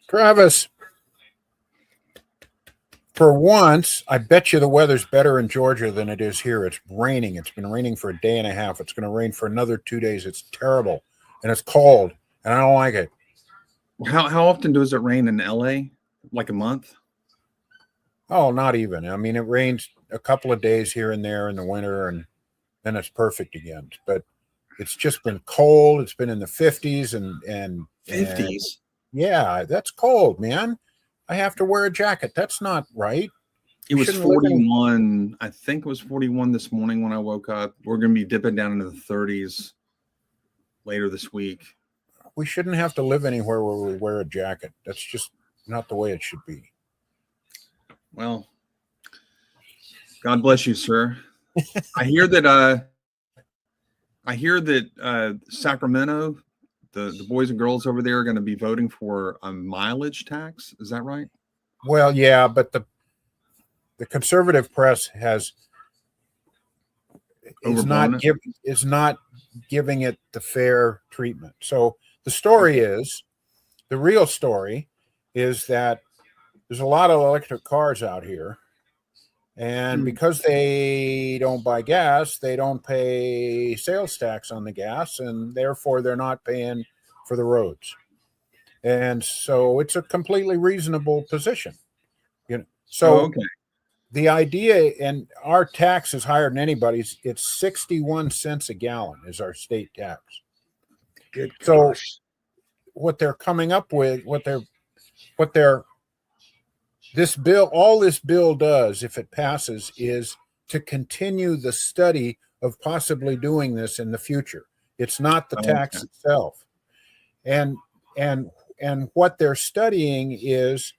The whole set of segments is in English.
Travis, for once, I bet you the weather's better in Georgia than it is here. It's raining. It's been raining for a day and a half. It's going to rain for another 2 days. It's terrible, and it's cold, and I don't like it. How often does it rain in LA? Like a month? Oh, not even. I mean, it rains a couple of days here and there in the winter, and then it's perfect again. But it's just been cold. It's been in the 50s and 50s. Yeah, that's cold, man. I have to wear a jacket. That's not right. It was 41. I think it was 41 this morning when I woke up. We're going to be dipping down into the 30s later this week. We shouldn't have to live anywhere where we wear a jacket. That's just not the way it should be. Well, God bless you, sir. I hear that Sacramento, the boys and girls over there are going to be voting for a mileage tax. Is that right? Well, yeah, but the conservative press is not giving it the fair treatment. So the real story is that there's a lot of electric cars out here, and because they don't buy gas, they don't pay sales tax on the gas, and therefore they're not paying for the roads. And so it's a completely reasonable position. Okay. The idea, and our tax is higher than anybody's. It's 61 cents a gallon is our state tax. Good gosh. So what they're coming up with, this bill does, if it passes, is to continue the study of possibly doing this in the future. It's not the tax itself. And what they're studying is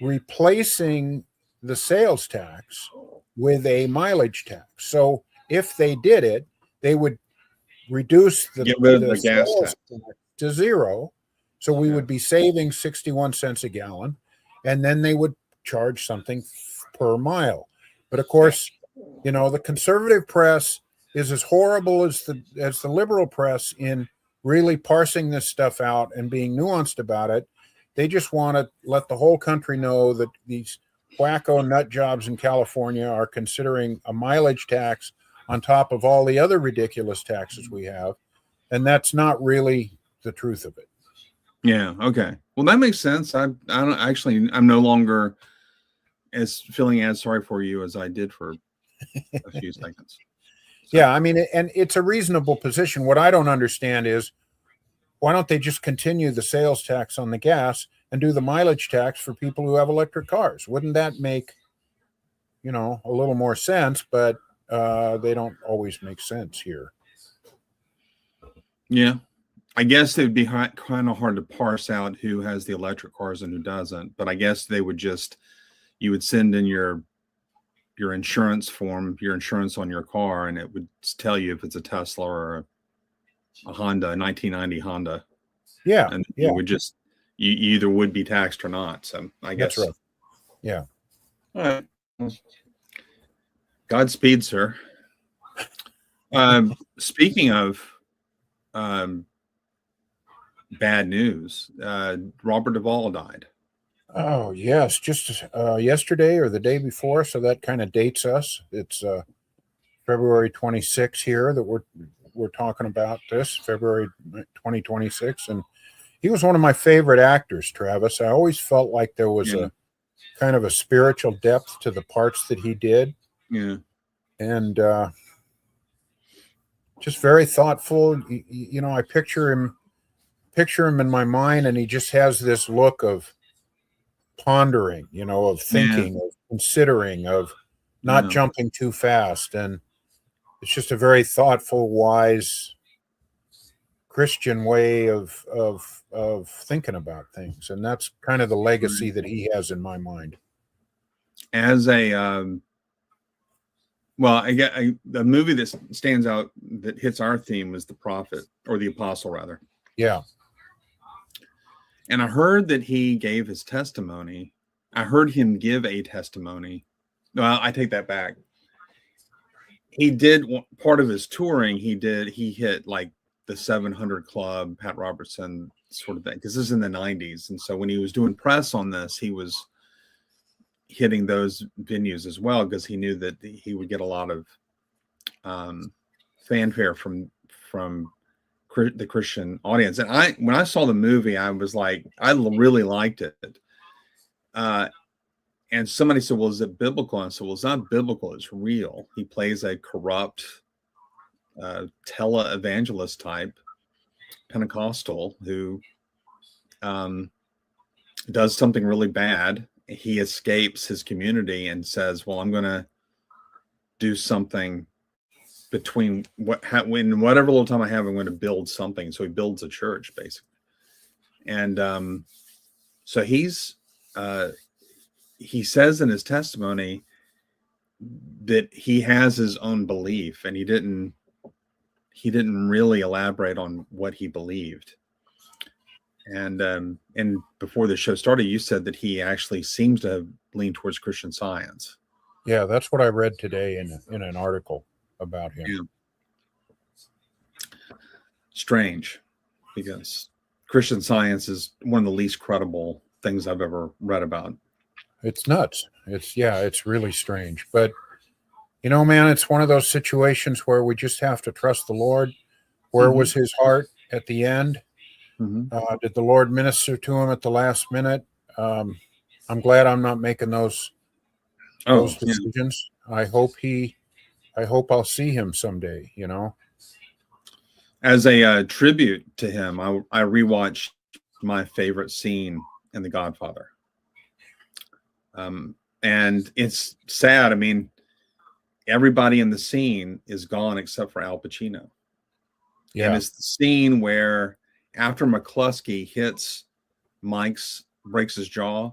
replacing the sales tax with a mileage tax. So if they did it, they would reduce the gas tax to zero. So we would be saving 61 cents a gallon, and then they would charge something per mile. But of course, the conservative press is as horrible as the liberal press in really parsing this stuff out and being nuanced about it. They just want to let the whole country know that these wacko nut jobs in California are considering a mileage tax on top of all the other ridiculous taxes we have. And that's not really the truth of it. Yeah. Okay. Well, that makes sense. I'm no longer feeling as sorry for you as I did for a few seconds. So. Yeah. I mean, and it's a reasonable position. What I don't understand is, why don't they just continue the sales tax on the gas and do the mileage tax for people who have electric cars? Wouldn't that make, a little more sense? But they don't always make sense here. Yeah. I guess it would be kind of hard to parse out who has the electric cars and who doesn't. But I guess you would send in your insurance form, your insurance on your car, and it would tell you if it's a Tesla or a Honda, a 1990 Honda. Yeah. And you either would be taxed or not. So I guess. That's right. Yeah. All right. Godspeed, sir. Speaking of bad news, Robert Duvall died. Oh, yes. Just yesterday or the day before. So that kind of dates us. It's February 26 here that we're talking about this, February 2026. And he was one of my favorite actors, Travis. I always felt like there was a kind of a spiritual depth to the parts that he did. Yeah. And just very thoughtful. I picture him in my mind, and he just has this look of pondering, of thinking, of considering, of not jumping too fast. And it's just a very thoughtful, wise Christian way of thinking about things. And that's kind of the legacy that he has in my mind. As a, the movie that stands out that hits our theme is The Prophet, or The Apostle, rather. Yeah. And I heard that he gave his testimony. I heard him give a testimony. No, I take that back. He did part of his touring. He hit like the 700 Club, Pat Robertson, sort of thing, because this is in the 90s. And so when he was doing press on this, he was hitting those venues as well, because he knew that he would get a lot of fanfare from the Christian audience. And when I saw the movie, I was like, I really liked it. And somebody said, well, is it biblical? And I said, well, it's not biblical. It's real. He plays a corrupt tele-evangelist type Pentecostal who does something really bad. He escapes his community and says, well, I'm going to do something between when whatever little time I have, I'm going to build something. So he builds a church, basically. And so he says in his testimony that he has his own belief, and he didn't really elaborate on what he believed. And before the show started, you said that he actually seems to have leaned towards Christian Science. Yeah, that's what I read today in an article about him. Yeah. Strange, because Christian Science is one of the least credible things I've ever read about. It's nuts. It's really strange. But, man, it's one of those situations where we just have to trust the Lord. Where Mm-hmm. was his heart at the end? Mm-hmm. Did the Lord minister to him at the last minute? I'm glad I'm not making those decisions. Yeah. I hope I'll see him someday, As a tribute to him, I rewatched my favorite scene in The Godfather. And it's sad. I mean, everybody in the scene is gone except for Al Pacino. Yeah. And it's the scene where after McCluskey hits breaks his jaw,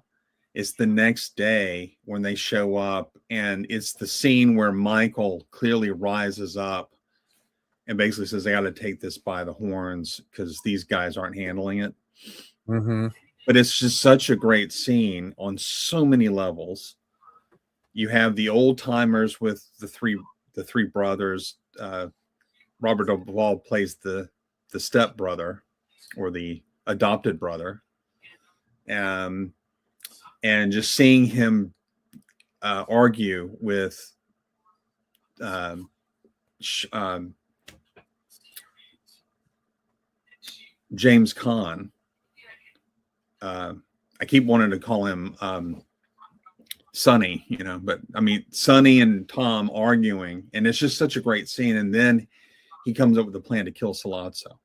it's the next day when they show up, and it's the scene where Michael clearly rises up and basically says, I got to take this by the horns because these guys aren't handling it. Mm-hmm. But it's just such a great scene on so many levels. You have the old timers with the three brothers. Robert Duvall plays the step brother or the adopted brother. And just seeing him argue with James Caan. I keep wanting to call him Sonny, but I mean, Sonny and Tom arguing, and it's just such a great scene. And then he comes up with a plan to kill Sollozzo.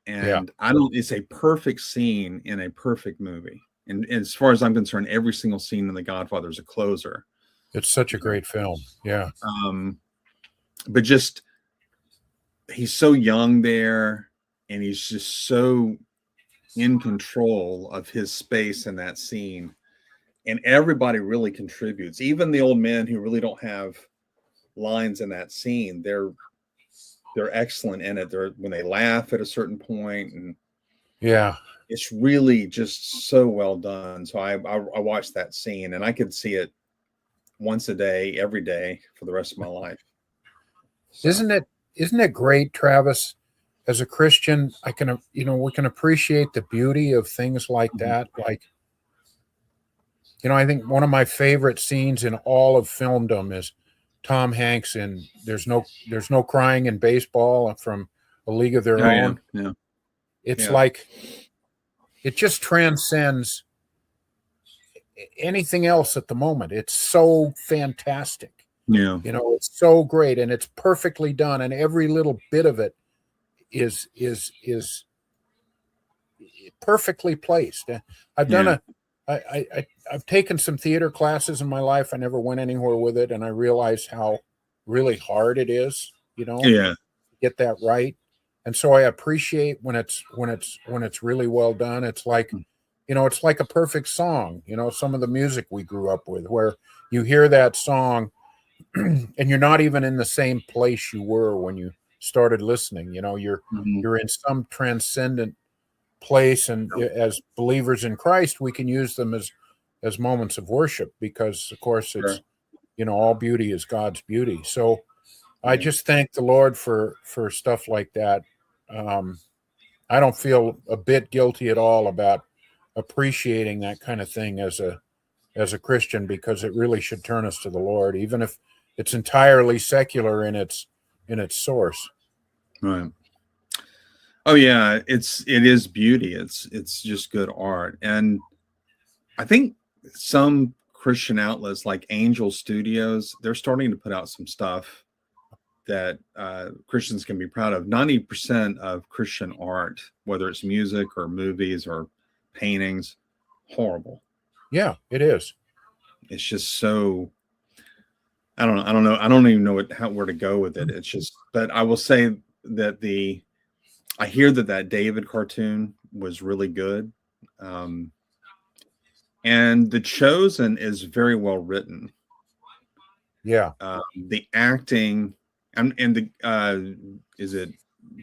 And it's a perfect scene in a perfect movie. And as far as I'm concerned, every single scene in The Godfather is a closer. It's such a great film. Yeah. But just, he's so young there, and he's just so in control of his space in that scene. And everybody really contributes. Even the old men who really don't have lines in that scene, they're excellent in it. When they laugh at a certain point, and it's really just so well done. So I watched that scene, and I could see it once a day, every day for the rest of my life. So. Isn't it great, Travis? As a Christian, we can appreciate the beauty of things like that. Like, I think one of my favorite scenes in all of filmdom is Tom Hanks in There's No Crying in Baseball from A League of Their Own. Yeah. It's like it just transcends anything else at the moment. It's so fantastic. Yeah. It's so great, and it's perfectly done, and every little bit of it is perfectly placed. I've done I've taken some theater classes in my life. I never went anywhere with it, and I realized how really hard it is, to get that right. And so I appreciate when it's really well done. It's like, it's like a perfect song. Some of the music we grew up with, where you hear that song and you're not even in the same place you were when you started listening. You're in some transcendent place, and as believers in Christ, we can use them as moments of worship, because of course it's all beauty is God's beauty. So I just thank the Lord for stuff like that. I don't feel a bit guilty at all about appreciating that kind of thing as a Christian, because it really should turn us to the Lord, even if it's entirely secular in its source. Right. Oh yeah, it is beauty. It's just good art. And I think some Christian outlets like Angel Studios, they're starting to put out some stuff that Christians can be proud of. 90% of Christian art, whether it's music or movies or paintings, horrible. Yeah, it is. It's just so, I don't know. I don't even know where to go with it. It's just, but I will say that I hear that David cartoon was really good. And The Chosen is very well written. Yeah. The acting, and is it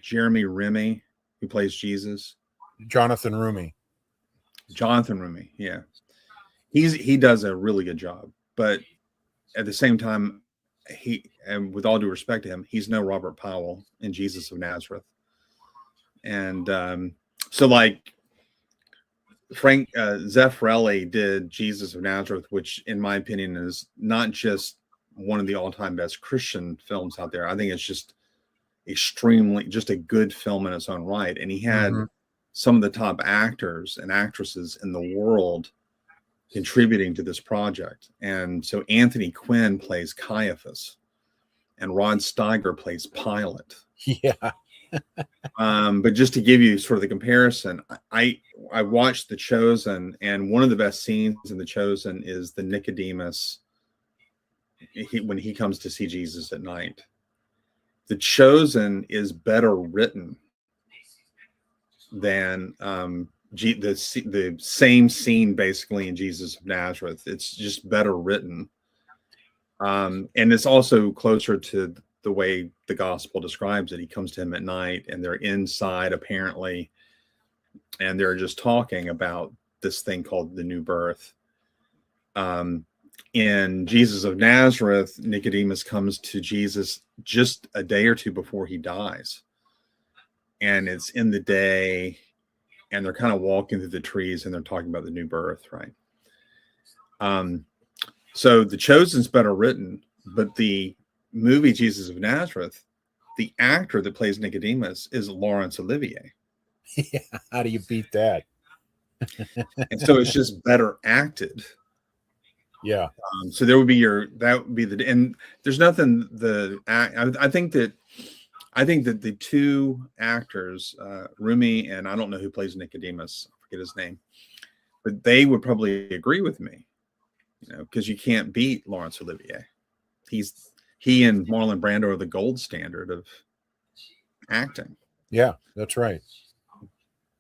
Jeremy Remy who plays Jesus? Jonathan Rumi. Jonathan Rumi, yeah. He does a really good job, but at the same time, and with all due respect to him, he's no Robert Powell in Jesus of Nazareth. And so like Frank Zeffirelli did Jesus of Nazareth, which in my opinion is not just one of the all-time best Christian films out there. I think it's just just a good film in its own right. And he had some of the top actors and actresses in the world contributing to this project. And so Anthony Quinn plays Caiaphas and Rod Steiger plays Pilate. Yeah. But just to give you sort of the comparison, I watched The Chosen, and one of the best scenes in The Chosen is the Nicodemus when he comes to see Jesus at night. The Chosen is better written than the same scene basically in Jesus of Nazareth. It's just better written, and it's also closer to the way the gospel describes it. He comes to him at night, and they're inside apparently, and they're just talking about this thing called the new birth. In Jesus of Nazareth, Nicodemus comes to Jesus just a day or two before he dies, and it's in the day, and they're kind of walking through the trees, and they're talking about the new birth, right? So The Chosen's better written, but the movie Jesus of Nazareth, the actor that plays Nicodemus is Laurence Olivier. Yeah, how do you beat that? And so it's just better acted. Yeah. So that would be and there's nothing I think that the two actors, Rumi and I don't know who plays Nicodemus, I forget his name, but they would probably agree with me, because you can't beat Laurence Olivier. He and Marlon Brando are the gold standard of acting. Yeah, that's right.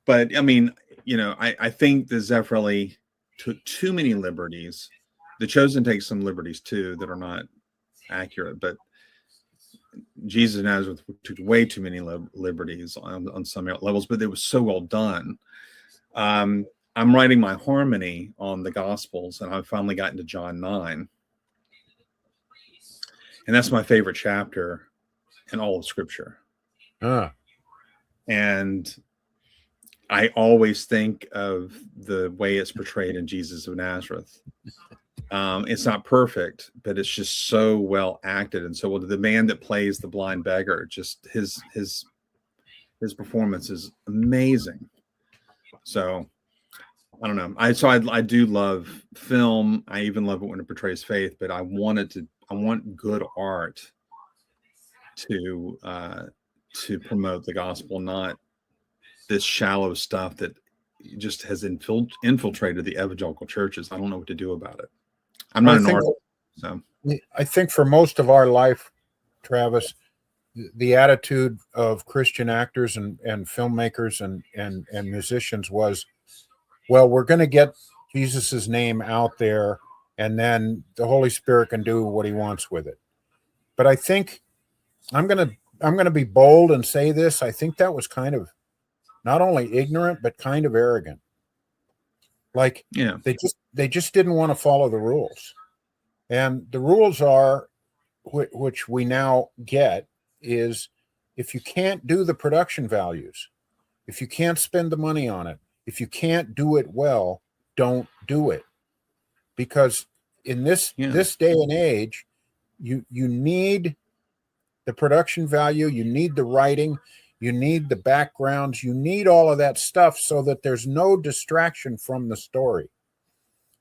But I mean, I think the Zeffirelli took too many liberties. The Chosen takes some liberties too that are not accurate, but Jesus of Nazareth took way too many liberties on some levels, but it was so well done. I'm writing my harmony on the Gospels, and I've finally gotten to John 9. And that's my favorite chapter in all of Scripture. And I always think of the way it's portrayed in Jesus of Nazareth. It's not perfect, but it's just so well acted. And so the man that plays the blind beggar, just his performance is amazing. So I don't know. I do love film. I even love it when it portrays faith, but I want good art to promote the gospel, not this shallow stuff that just has infiltrated the evangelical churches. I don't know what to do about it. I'm not an artist, so I think for most of our life, Travis, the attitude of Christian actors and filmmakers and musicians was, well, we're going to get Jesus's name out there, and then the Holy Spirit can do what he wants with it. But I think I'm going to be bold and say this. I think that was kind of not only ignorant, but kind of arrogant. Like, yeah, they just didn't want to follow the rules. And the rules are, which we now get, is if you can't do the production values, If you can't spend the money on it, if you can't do it well, don't do it. Because in this day and age, you need the production value, you need the writing, you need the backgrounds, you need all of that stuff so that there's no distraction from the story.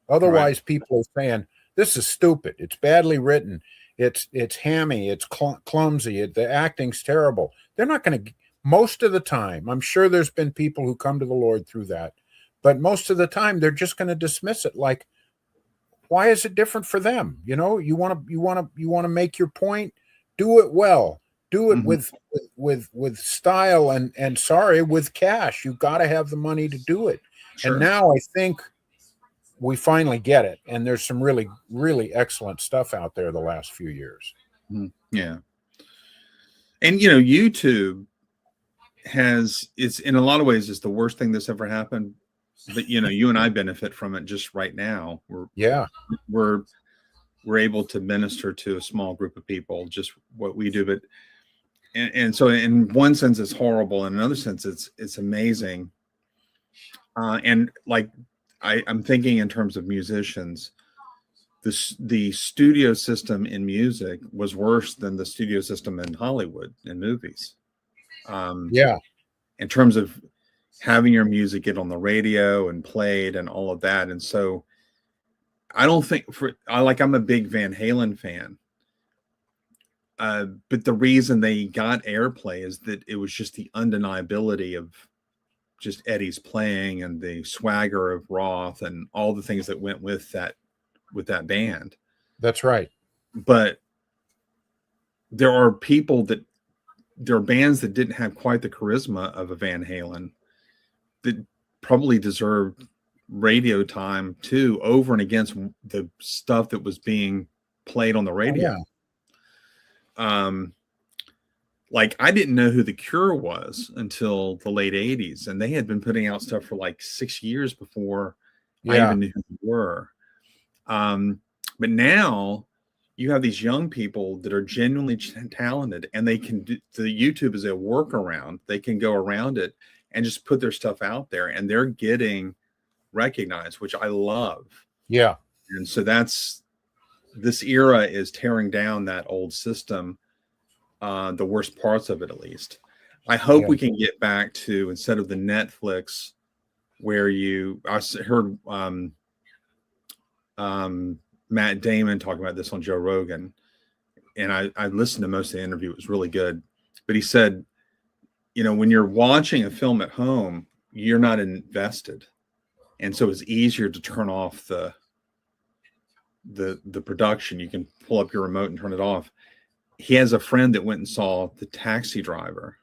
Otherwise, people are saying, this is stupid, it's badly written, it's hammy, it's clumsy, the acting's terrible. They're not going to, most of the time, I'm sure there's been people who come to the Lord through that, but most of the time they're just going to dismiss it like, why is it different for them? You know, you want to make your point, do it well, do it with style and with cash. You've got to have the money to do it. Sure. And now I think we finally get it. And there's some really, really excellent stuff out there the last few years. Yeah. And, you know, YouTube it's in a lot of ways, it's the worst thing that's ever happened. But, you know, you and I benefit from it just right now. We're able to minister to a small group of people, just what we do. But, and so in one sense, it's horrible. In another sense, it's amazing. And like, I'm thinking in terms of musicians, the studio system in music was worse than the studio system in Hollywood in movies. In terms of having your music get on the radio and played and all of that. And so I don't think I'm a big Van Halen fan. But the reason they got airplay is that it was just the undeniability of just Eddie's playing and the swagger of Roth and all the things that went with that band. That's right. But there are bands that didn't have quite the charisma of a Van Halen that probably deserved radio time too, over and against the stuff that was being played on the radio. Like I didn't know who The Cure was until the late 80s, and they had been putting out stuff for like 6 years before I even knew who they were. But now you have these young people that are genuinely talented, and they can do the YouTube is a workaround. They can go around it and just put their stuff out there, and they're getting recognized, which I love. Yeah. And so this era is tearing down that old system, the worst parts of it, at least. I hope we can get back to, instead of the Netflix where I heard Matt Damon talking about this on Joe Rogan, and I listened to most of the interview. It was really good. But he said, you know, when you're watching a film at home, you're not invested. And so it's easier to turn off the production. You can pull up your remote and turn it off. He has a friend that went and saw The Taxi Driver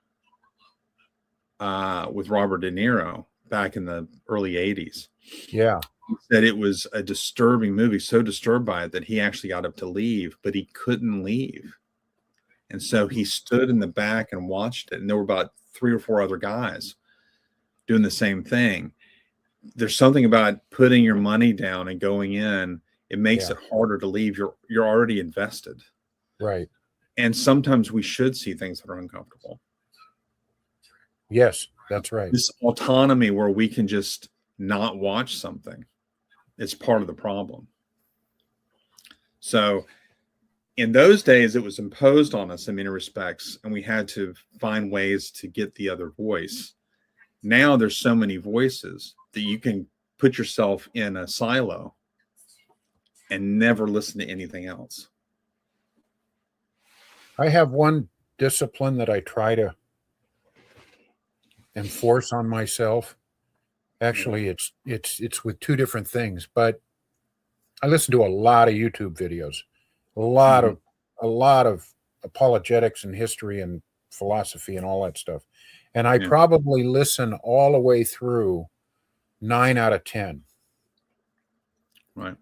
with Robert De Niro back in the early 80s. Yeah. He said it was a disturbing movie, so disturbed by it that he actually got up to leave, but he couldn't leave. And so he stood in the back and watched it. And there were about 3 or 4 other guys doing the same thing. There's something about putting your money down and going in. It makes it harder to leave. You're already invested. Right. And sometimes we should see things that are uncomfortable. Yes, that's right. This autonomy where we can just not watch something is part of the problem. So in those days, it was imposed on us in many respects, and we had to find ways to get the other voice. Now there's so many voices that you can put yourself in a silo and never listen to anything else. I have one discipline that I try to enforce on myself. Actually, it's with 2 different things, but I listen to a lot of YouTube videos, a lot of apologetics and history and philosophy and all that stuff. And I probably listen all the way through 9 out of 10. Right.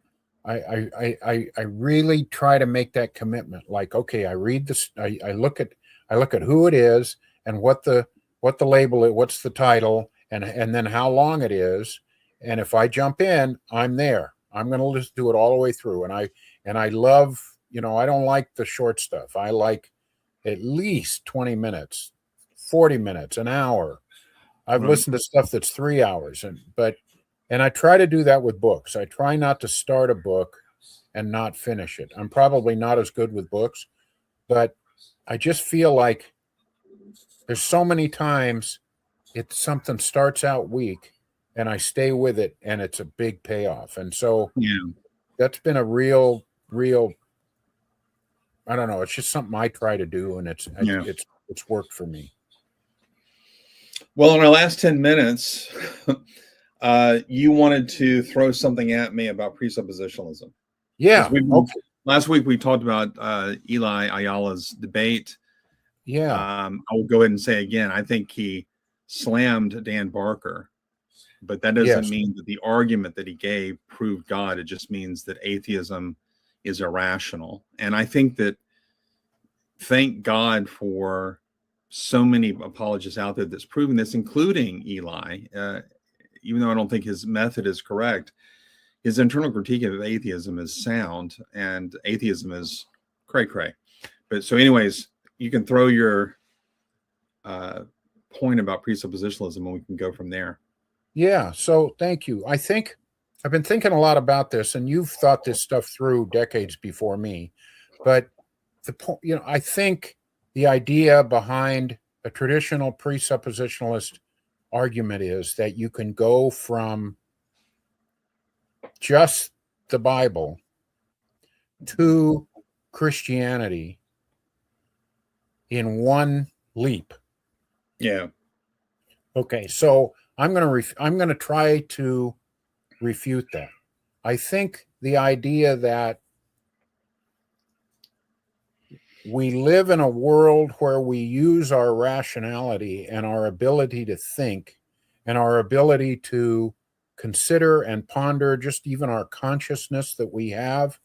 I really try to make that commitment. Like, okay, I read this, I look at who it is and what the label is, what's the title, and then how long it is. And if I jump in, I'm there. I'm going to just do it all the way through. And I love, you know, I don't like the short stuff. I like at least 20 minutes, 40 minutes, an hour. I've Right. listened to stuff that's 3 hours, and I try to do that with books. I try not to start a book and not finish it. I'm probably not as good with books, but I just feel like there's so many times something starts out weak and I stay with it and it's a big payoff. And so Yeah. that's been a real I don't know, it's just something I try to do, and Yeah. it's worked for me. Well, in our last 10 minutes, you wanted to throw something at me about presuppositionalism. Yeah. Okay. Last week we talked about Eli Ayala's debate. Yeah. I will go ahead and say again, I think he slammed Dan Barker, but that doesn't Yes. mean that the argument that he gave proved God. It just means that atheism is irrational. And I think that, thank God for so many apologists out there that's proven this, including Eli. Even though I don't think his method is correct, his internal critique of atheism is sound, and atheism is cray cray. But so, anyways, you can throw your point about presuppositionalism, and we can go from there. Yeah. So thank you. I think I've been thinking a lot about this, and you've thought this stuff through decades before me. But the point, I think the idea behind a traditional presuppositionalist argument is that you can go from just the Bible to Christianity in one leap. Yeah. Okay, so I'm going to try to refute that. I think the idea that we live in a world where we use our rationality and our ability to think and our ability to consider and ponder just even our consciousness that we have,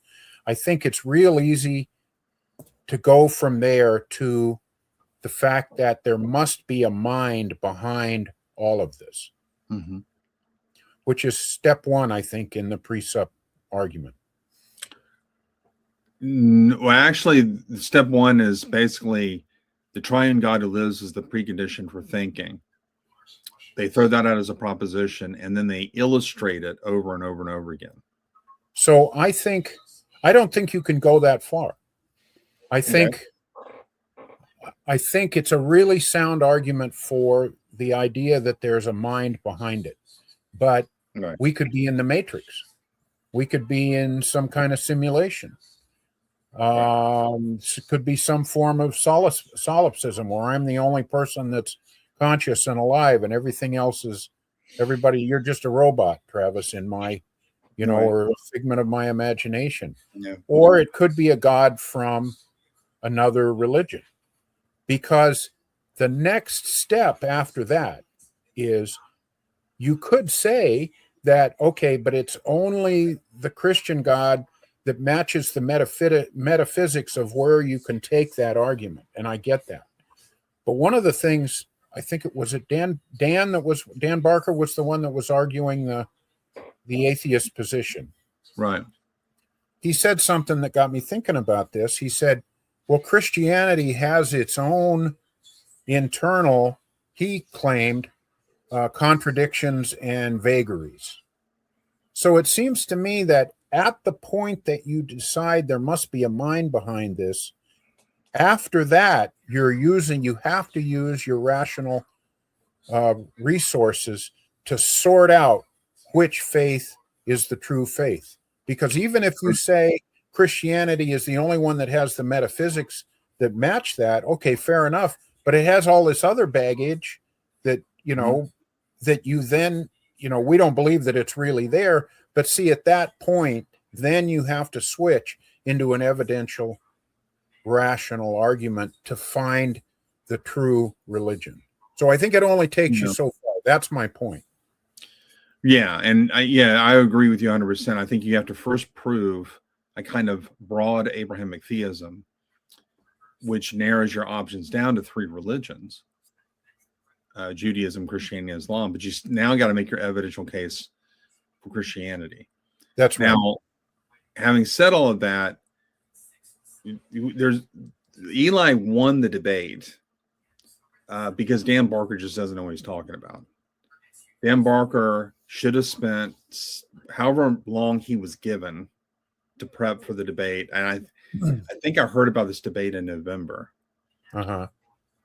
I think it's real easy to go from there to the fact that there must be a mind behind all of this, which is step one, I think, in the presup argument. Well, actually, step one is basically the triune God who lives is the precondition for thinking. They throw that out as a proposition, and then they illustrate it over and over and over again. So I don't think you can go that far. I think it's a really sound argument for the idea that there's a mind behind it. But we could be in the Matrix. We could be in some kind of simulation. It could be some form of solipsism where I'm the only person that's conscious and alive, and everything else is everybody. You're just a robot, Travis, in my, or a figment of my imagination. Yeah. Or it could be a God from another religion, because the next step after that is you could say that, okay, but it's only the Christian God that matches the metaphysics of where you can take that argument. And I get that. But one of the things, I think Dan Barker was the one that was arguing the atheist position. Right. He said something that got me thinking about this. He said, well, Christianity has its own internal, he claimed, contradictions and vagaries. So it seems to me that at the point that you decide there must be a mind behind this, after that, you have to use your rational resources to sort out which faith is the true faith. Because even if you say Christianity is the only one that has the metaphysics that match that, okay, fair enough. But it has all this other baggage that, that you then, we don't believe that it's really there. But see, at that point, then you have to switch into an evidential, rational argument to find the true religion. So I think it only takes you so far. That's my point. Yeah. And I agree with you 100%. I think you have to first prove a kind of broad Abrahamic theism, which narrows your options down to three religions, Judaism, Christianity, and Islam. But you now got to make your evidential case for Christianity. That's right. Now, having said all of that, Eli won the debate because Dan Barker just doesn't know what he's talking about. Dan Barker should have spent however long he was given to prep for the debate. And I think I heard about this debate in November. Uh-huh.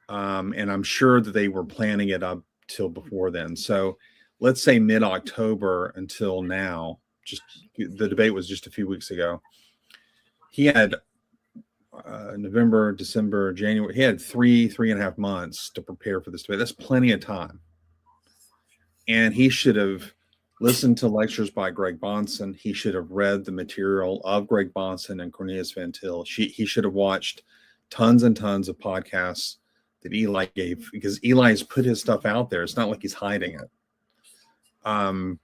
And I'm sure that they were planning it up till before then. So let's say mid-October until now, just the debate was just a few weeks ago. He had November, December, January. He had 3.5 months to prepare for this debate. That's plenty of time. And he should have listened to lectures by Greg Bahnsen. He should have read the material of Greg Bahnsen and Cornelius Van Til. He should have watched tons and tons of podcasts that Eli gave, because Eli has put his stuff out there. It's not like he's hiding it. And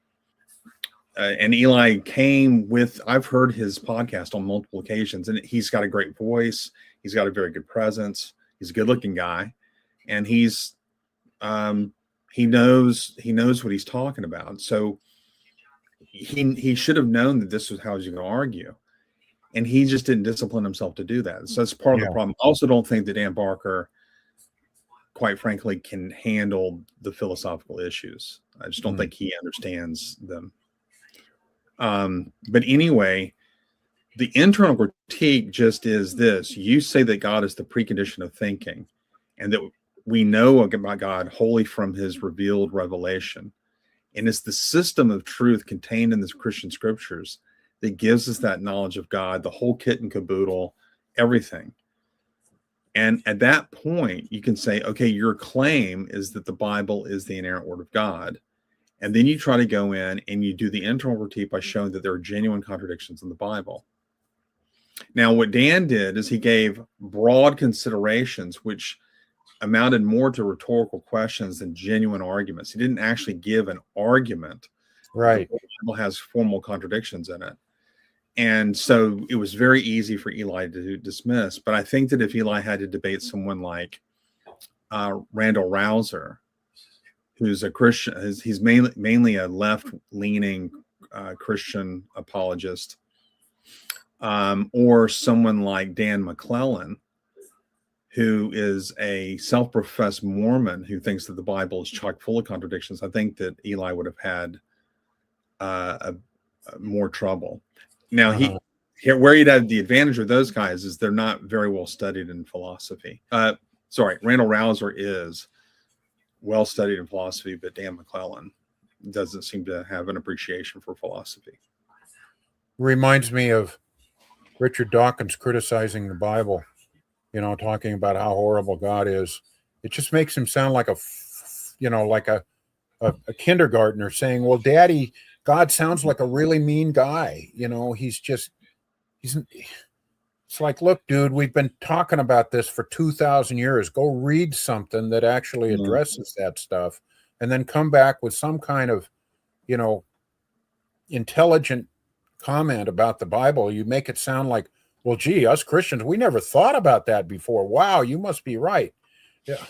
Eli came with, I've heard his podcast on multiple occasions, and he's got a great voice. He's got a very good presence. He's a good looking guy. And he's, he knows what he's talking about. So he should have known that this was how he was going to argue. And he just didn't discipline himself to do that. So that's part of the problem. I also don't think that Dan Barker, quite frankly, can handle the philosophical issues. I just don't think he understands them. But anyway, the internal critique just is this: you say that God is the precondition of thinking, and that we know about God wholly from his revealed revelation. And it's the system of truth contained in the Christian scriptures that gives us that knowledge of God, the whole kit and caboodle, everything. And at that point, you can say, okay, your claim is that the Bible is the inerrant word of God. And then you try to go in and you do the internal critique by showing that there are genuine contradictions in the Bible. Now, what Dan did is he gave broad considerations, which amounted more to rhetorical questions than genuine arguments. He didn't actually give an argument. Right. The Bible has formal contradictions in it. And so it was very easy for Eli to dismiss. But I think that if Eli had to debate someone like Randall Rouser, who's a Christian, he's mainly a left-leaning Christian apologist, or someone like Dan McClellan, who is a self-professed Mormon who thinks that the Bible is chock full of contradictions, I think that Eli would have had more trouble. Now, where you'd have the advantage of those guys is they're not very well studied in philosophy. Randall Rouser is well studied in philosophy, but Dan McClellan doesn't seem to have an appreciation for philosophy. Reminds me of Richard Dawkins criticizing the Bible, talking about how horrible God is. It just makes him sound like a kindergartner saying, well, Daddy, God sounds like a really mean guy. It's like, look, dude, we've been talking about this for 2,000 years. Go read something that actually addresses that stuff, and then come back with some kind of, intelligent comment about the Bible. You make it sound like, well, gee, us Christians, we never thought about that before. Wow, you must be right. Yeah.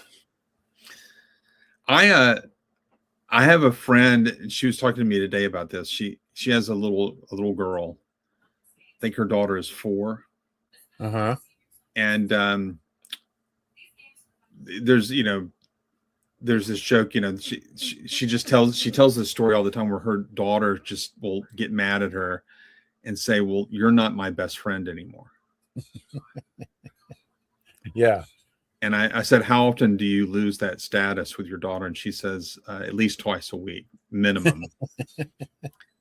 I have a friend, she was talking to me today about this. She has a little girl. I think her daughter is 4. Uh-huh. And there's this joke, she tells this story all the time where her daughter just will get mad at her and say, well, you're not my best friend anymore. Yeah. And I said, how often do you lose that status with your daughter? And she says, at least twice a week, minimum.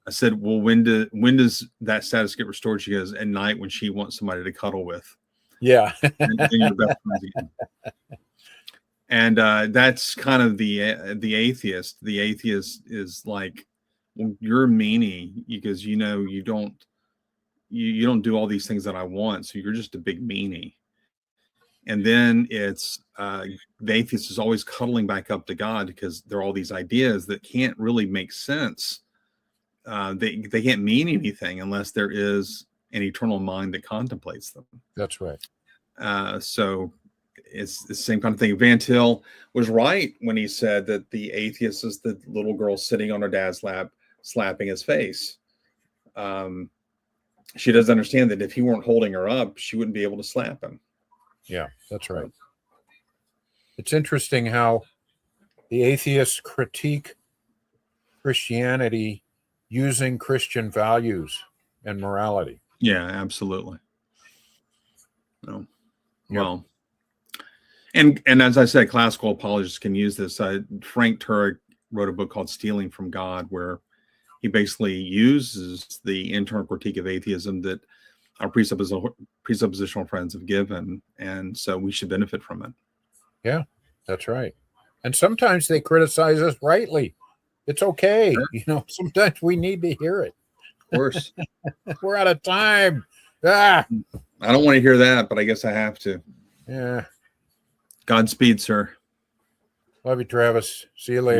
I said, well, when does that status get restored? She goes, at night when she wants somebody to cuddle with. Yeah. and you're best friends again. And that's kind of the atheist. The atheist is like, well, you're a meanie because you don't do all these things that I want, so you're just a big meanie. And then it's the atheist is always cuddling back up to God because there are all these ideas that can't really make sense. They can't mean anything unless there is an eternal mind that contemplates them. That's right. So it's the same kind of thing. Van Til was right when he said that the atheist is the little girl sitting on her dad's lap, slapping his face. She doesn't understand that if he weren't holding her up, she wouldn't be able to slap him. Yeah, that's right. It's interesting how the atheists critique Christianity using Christian values and morality. Yeah, absolutely. No. Yep. Well, and as I said, classical apologists can use this. Frank Turek wrote a book called Stealing from God, where he basically uses the internal critique of atheism that our presuppositional friends have given, and so we should benefit from it. Yeah, that's right. And sometimes they criticize us rightly. It's okay. Sure. Sometimes we need to hear it. Of course. We're out of time. I don't want to hear that, but I guess I have to. Yeah. Godspeed, sir. Love you, Travis. See you later.